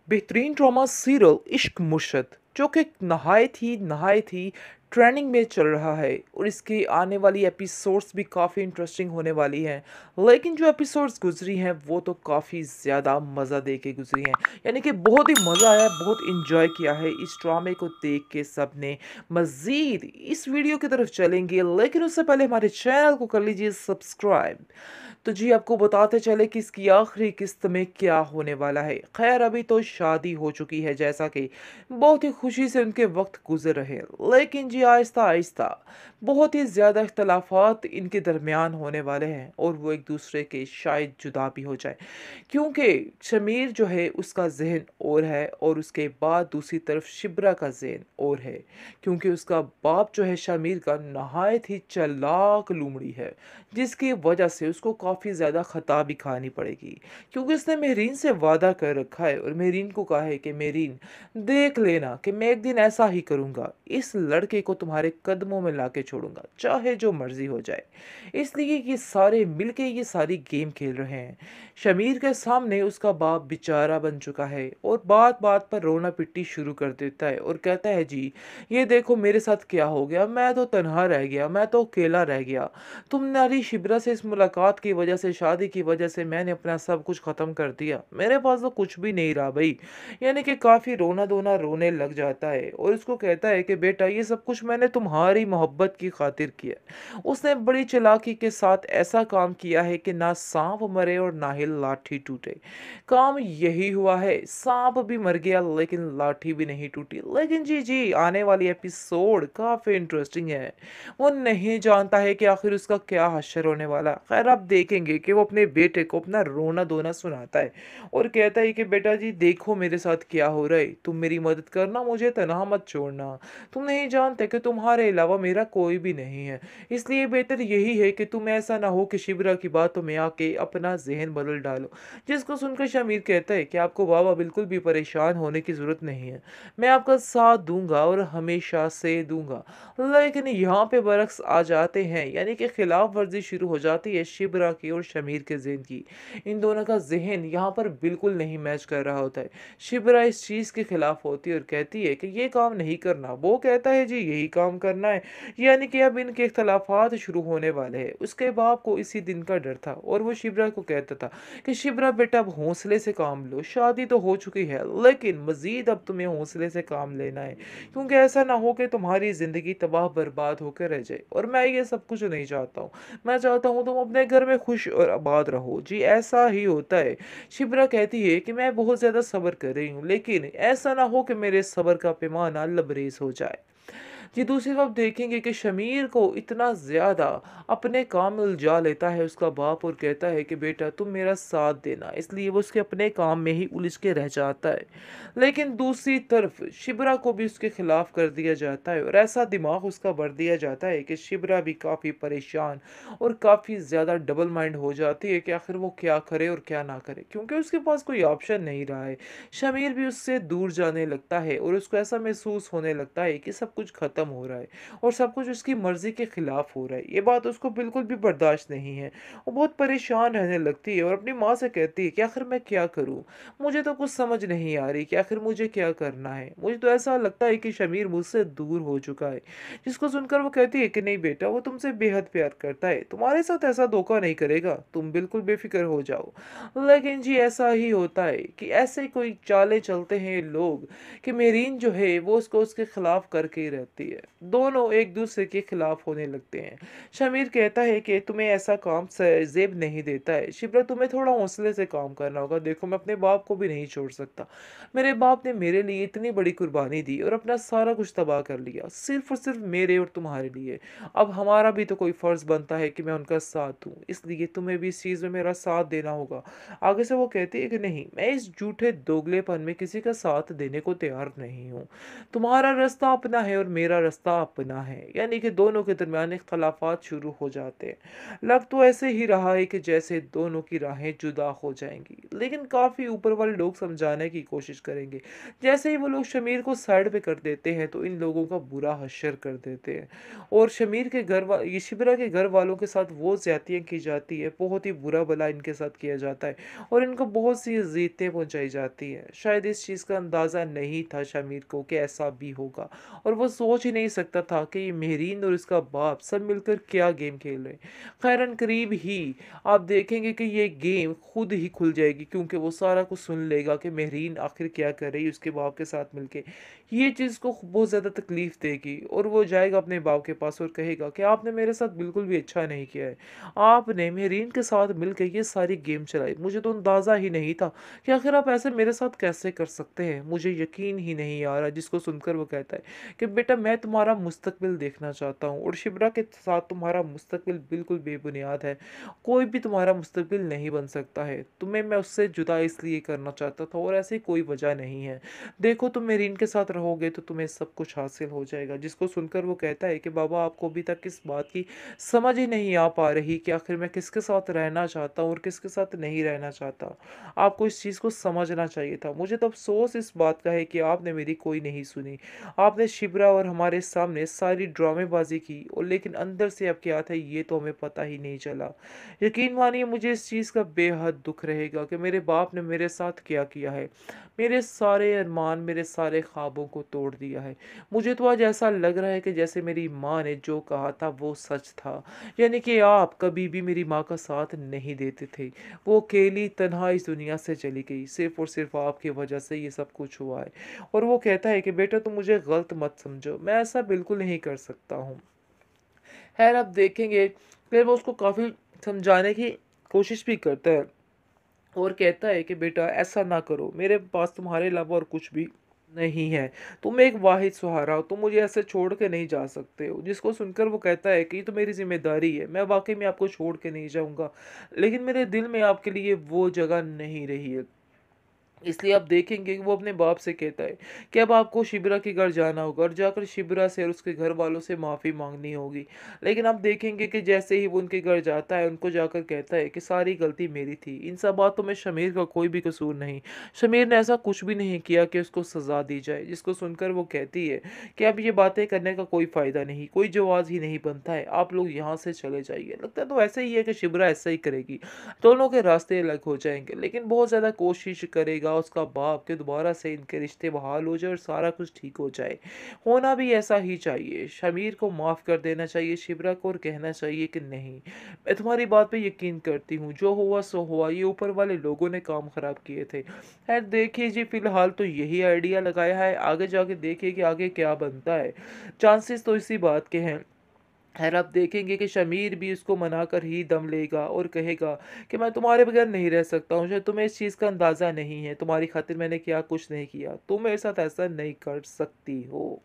बेहतरीन drama serial इश्क मुर्शद जो कि नहायत ही ट्रेंडिंग में चल रहा है और इसकी आने वाली एपिसोड्स भी काफ़ी इंटरेस्टिंग होने वाली हैं। लेकिन जो एपिसोड्स गुजरी हैं वो तो काफ़ी ज़्यादा मज़ा दे के गुजरी हैं। यानी कि बहुत ही मज़ा आया, बहुत इंजॉय किया है इस ड्रामे को देख के सबने। मज़ीद इस वीडियो की तरफ चलेंगे, लेकिन उससे पहले हमारे चैनल को कर लीजिए सब्सक्राइब। तो जी आपको बताते चले कि इसकी आखिरी किस्त में क्या होने वाला है। खैर अभी तो शादी हो चुकी है, जैसा कि बहुत ही खुशी से उनके वक्त गुजर रहे हैं, लेकिन जी आहिस्ता आहिस्ता बहुत ही ज़्यादा इख्तलाफात इनके दरमियान होने वाले हैं और वो एक दूसरे के शायद जुदा भी हो जाए, क्योंकि शमीर जो है उसका जहन और है और उसके बाद दूसरी तरफ शिब्रा का जहन और है, क्योंकि उसका बाप जो है शमीर का नहायत ही चालाक लूमड़ी है, जिसकी वजह से उसको काफ़ी ज़्यादा खता भी खानी पड़ेगी, क्योंकि उसने मेहरीन से वादा कर रखा है और मेहरीन को कहा है कि मेहरीन देख लेना कि मैं एक दिन ऐसा ही करूँगा, इस लड़के को तुम्हारे कदमों में ला के छोड़ूंगा चाहे जो मर्जी हो जाए। इसलिए ये सारे मिलके ये सारी गेम खेल रहे हैं। शमीर के सामने उसका बाप बेचारा बन चुका है और बात बात पर रोना पिट्टी शुरू कर देता है और कहता है जी ये देखो मेरे साथ क्या हो गया, मैं तो तन्हा रह गया, मैं तो अकेला रह गया। तुम्हारी शिबरा से इस मुलाकात की वजह से, शादी की वजह से मैंने अपना सब कुछ ख़त्म कर दिया, मेरे पास तो कुछ भी नहीं रहा भाई। यानी कि काफ़ी रोना धोना रोने लग जाता है और उसको कहता है कि बेटा ये सब कुछ मैंने तुम्हारी मोहब्बत की खातिर किया। उसने बड़ी चालाकी के साथ ऐसा काम किया है कि ना सांप मरे और ना ही लाठी टूटे। काम यही हुआ है, सांप भी मर गया लेकिन लाठी भी नहीं टूटी। लेकिन जी आने वाली एपिसोड काफ़ी इंटरेस्टिंग है। वो नहीं जानता है कि आखिर उसका क्या हश्र होने वाला। खैर आप देखेंगे कि वो अपने बेटे को अपना रोना धोना सुनाता है और कहता है कि बेटा जी देखो मेरे साथ क्या हो रहा है, तुम मेरी मदद करना, मुझे तनहा मत छोड़ना। तुम नहीं जानते कि तुम्हारे अलावा मेरा कोई भी नहीं है, इसलिए बेहतर यही है कि तुम ऐसा ना हो कि शिबरा की बातों में आके अपना जहन बदल डालो। जिसको सुनकर शमीर कहता है कि आपको बाबा बिल्कुल भी परेशान होने की ज़रूरत नहीं है, मैं आपका साथ दूंगा और हमेशा से दूंगा। लेकिन यहाँ पे बरक्स आ जाते हैं, यानी कि खिलाफ वर्जी शुरू हो जाती है शिबरा की और शमीर के जहन की। इन दोनों का जहन यहाँ पर बिल्कुल नहीं मैच कर रहा होता है। शिबरा इस चीज़ के खिलाफ होती है और कहती है कि ये काम नहीं करना, वो कहता है जी यही काम करना है। यानी कि अब इनके इख्तलाफात शुरू होने वाले हैं। उसके बाप को इसी दिन का डर था और वो शिबरा को कहता था कि शिबरा बेटा अब हौसले से काम लो, शादी तो हो चुकी है लेकिन मजीद अब तुम्हें हौसले से काम लेना है, क्योंकि ऐसा ना हो कि तुम्हारी ज़िंदगी तबाह बर्बाद होकर रह जाए, और मैं ये सब कुछ नहीं चाहता हूँ। मैं चाहता हूँ तुम अपने घर में खुश और आबाद रहो। जी ऐसा ही होता है। शिप्रा कहती है कि मैं बहुत ज़्यादा सब्र कर रही हूँ, लेकिन ऐसा ना हो कि मेरे सब्र का पैमाना लबरेज हो जाए। जी दूसरी तरफ देखेंगे कि शमीर को इतना ज़्यादा अपने काम में उलझा लेता है उसका बाप और कहता है कि बेटा तुम मेरा साथ देना, इसलिए वो उसके अपने काम में ही उलझ के रह जाता है। लेकिन दूसरी तरफ शिबरा को भी उसके खिलाफ कर दिया जाता है और ऐसा दिमाग उसका भर दिया जाता है कि शिबरा भी काफ़ी परेशान और काफ़ी ज़्यादा डबल माइंड हो जाती है कि आखिर वो क्या करे और क्या ना करे, क्योंकि उसके पास कोई ऑप्शन नहीं रहा है। शमीर भी उससे दूर जाने लगता है और उसको ऐसा महसूस होने लगता है कि सब कुछ ख़त्म हो रहा है और सब कुछ उसकी मर्ज़ी के ख़िलाफ़ हो रहा है। ये बात उसको बिल्कुल भी बर्दाश्त नहीं है। वो बहुत परेशान रहने लगती है और अपनी माँ से कहती है कि आखिर मैं क्या करूँ? मुझे तो कुछ समझ नहीं आ रही कि आखिर मुझे क्या करना है? मुझे तो ऐसा लगता है कि शमीर मुझसे दूर हो चुका है। जिसको सुनकर वो कहती है कि नहीं बेटा, वो तुमसे बेहद प्यार करता है, तुम्हारे साथ ऐसा धोखा नहीं करेगा, तुम बिल्कुल बेफ़िक्र हो जाओ। लेकिन जी ऐसा ही होता है कि ऐसे कोई चालें चलते हैं लोग कि मेरीन जो है वो उसको उसके खिलाफ करके ही रहती है। दोनों एक दूसरे के खिलाफ होने लगते हैं। शमीर कहता है कि तुम्हें ऐसा काम जेब नहीं देता है, शिप्रा तुम्हें थोड़ा हौसले से काम करना होगा। देखो मैं अपने बाप को भी नहीं छोड़ सकता, मेरे बाप ने मेरे लिए इतनी बड़ी कुर्बानी दी और अपना सारा कुछ तबाह कर लिया सिर्फ और सिर्फ मेरे और तुम्हारे लिए। अब हमारा भी तो कोई फ़र्ज़ बनता है कि मैं उनका साथ दूँ, इसलिए तुम्हें भी इस चीज़ में मेरा साथ देना होगा। आगे से वो कहती है कि नहीं, मैं इस झूठे दोगलेपन में किसी का साथ देने को तैयार नहीं हूँ। तुम्हारा रास्ता अपना है और मेरा दूसरा रास्ता अपना है, यानी कि दोनों के दरमियान इख्तलाफात शुरू हो जाते हैं। लग तो ऐसे ही रहा है कि जैसे दोनों की राहें जुदा हो जाएंगी, लेकिन काफ़ी ऊपर वाले लोग समझाने की कोशिश करेंगे। जैसे ही वो लोग शमीर को साइड पे कर देते हैं तो इन लोगों का बुरा हश्र कर देते हैं, और शमीर के ये शिबरा के घर वालों के साथ वो ज़्यादतियाँ की जाती है, बहुत ही बुरा भला इनके साथ किया जाता है, और इनको बहुत सी अज़ियतें पहुँचाई जाती हैं। शायद इस चीज़ का अंदाज़ा नहीं था शमीर को कि ऐसा भी होगा, और वो सोच ही नहीं सकता था कि ये मेहरीन और इसका बाप सब मिलकर क्या गेम खेल रहे हैं। खैरन करीब ही आप देखेंगे कि ये गेम खुद ही खुल जाएगी, क्योंकि वो सारा कुछ सुन लेगा कि मेहरीन आखिर क्या कर रही है उसके बाप के साथ मिलके। ये चीज़ को बहुत ज़्यादा तकलीफ़ देगी, और वो जाएगा अपने बाप के पास और कहेगा कि आपने मेरे साथ बिल्कुल भी अच्छा नहीं किया है। आपने मेहरीन के साथ मिलकर ये सारी गेम चलाई। मुझे तो अंदाज़ा ही नहीं था कि आखिर आप ऐसे मेरे साथ कैसे कर सकते हैं। मुझे यकीन ही नहीं आ रहा। जिसको सुनकर वो कहता है कि बेटा मैं तुम्हारा मुस्तकबिल देखना चाहता हूँ, और शिबरा के साथ तुम्हारा मुस्तकबिल बिल्कुल बेबुनियाद है। कोई भी तुम्हारा मुस्तकबिल नहीं बन सकता है। तुम्हें मैं उससे जुदा इसलिए करना चाहता था, और ऐसी कोई वजह नहीं है। देखो तुम मेरीन के साथ रहोगे तो तुम्हें सब कुछ हासिल हो जाएगा। जिसको सुनकर वो कहता है कि बाबा आपको अभी तक इस बात की समझ ही नहीं आ पा रही कि आखिर मैं किसके साथ रहना चाहता हूँ और किसके साथ नहीं रहना चाहता। आपको इस चीज़ को समझना चाहिए था। मुझे तो अफ़सोस इस बात का है कि आपने मेरी कोई नहीं सुनी। आपने शिबरा और हमारे सामने सारी ड्रामेबाज़ी की, और लेकिन अंदर से अब क्या था ये तो हमें पता ही नहीं चला। यकीन मानिए मुझे इस चीज़ का बेहद दुःख रहेगा कि मेरे बाप ने मेरे साथ क्या किया है। मेरे सारे अरमान, मेरे सारे ख्वाबों को तोड़ दिया है। मुझे तो आज ऐसा लग रहा है कि जैसे मेरी माँ ने जो कहा था वो सच था। यानी कि आप कभी भी मेरी माँ का साथ नहीं देते थे। वो अकेली तन्हा इस दुनिया से चली गई। सिर्फ़ और सिर्फ़ आपकी वजह से ये सब कुछ हुआ है। और वो कहता है कि बेटा तुम मुझे गलत मत समझो। मैं ऐसा बिल्कुल नहीं कर सकता हूँ। ख़ैर आप देखेंगे फिर वो उसको काफ़ी समझाने की कोशिश भी करता है, और कहता है कि बेटा ऐसा ना करो, मेरे पास तुम्हारे अलावा और कुछ भी नहीं है। तुम एक वाहिद सहारा हो, तुम मुझे ऐसे छोड़ के नहीं जा सकते हो। जिसको सुनकर वो कहता है कि ये तो मेरी ज़िम्मेदारी है, मैं वाक़ई में आपको छोड़ के नहीं जाऊँगा, लेकिन मेरे दिल में आपके लिए वो जगह नहीं रही है। इसलिए आप देखेंगे कि वो अपने बाप से कहता है कि अब आपको शिबरा के घर जाना होगा, और जाकर शिबरा से और उसके घर वालों से माफ़ी मांगनी होगी। लेकिन आप देखेंगे कि जैसे ही वो उनके घर जाता है, उनको जाकर कहता है कि सारी गलती मेरी थी, इन सब बातों में शमीर का कोई भी कसूर नहीं। शमीर ने ऐसा कुछ भी नहीं किया कि उसको सज़ा दी जाए। जिसको सुनकर वो कहती है कि अब ये बातें करने का कोई फ़ायदा नहीं, कोई जवाज़ ही नहीं बनता है, आप लोग यहाँ से चले जाइए। लगता तो ऐसा ही है कि शिबरा ऐसा ही करेगी, दोनों के रास्ते अलग हो जाएंगे, लेकिन बहुत ज़्यादा कोशिश करेगा उसका बाप कि दोबारा से इनके रिश्ते बहाल हो जाए और सारा कुछ ठीक हो जाए। होना भी ऐसा ही चाहिए। शमीर को माफ़ कर देना चाहिए शिबरा को, और कहना चाहिए कि नहीं, मैं तुम्हारी बात पे यकीन करती हूँ, जो हुआ सो हुआ, ये ऊपर वाले लोगों ने काम ख़राब किए थे। खैर देखिए जी, फ़िलहाल तो यही आइडिया लगाया है, आगे जाके देखिए कि आगे क्या बनता है। चांसेस तो इसी बात के हैं। खैर आप देखेंगे कि शमीर भी उसको मनाकर ही दम लेगा, और कहेगा कि मैं तुम्हारे बगैर नहीं रह सकता हूँ। शायद तुम्हें इस चीज़ का अंदाज़ा नहीं है, तुम्हारी खातिर मैंने क्या कुछ नहीं किया, तुम मेरे साथ ऐसा नहीं कर सकती हो।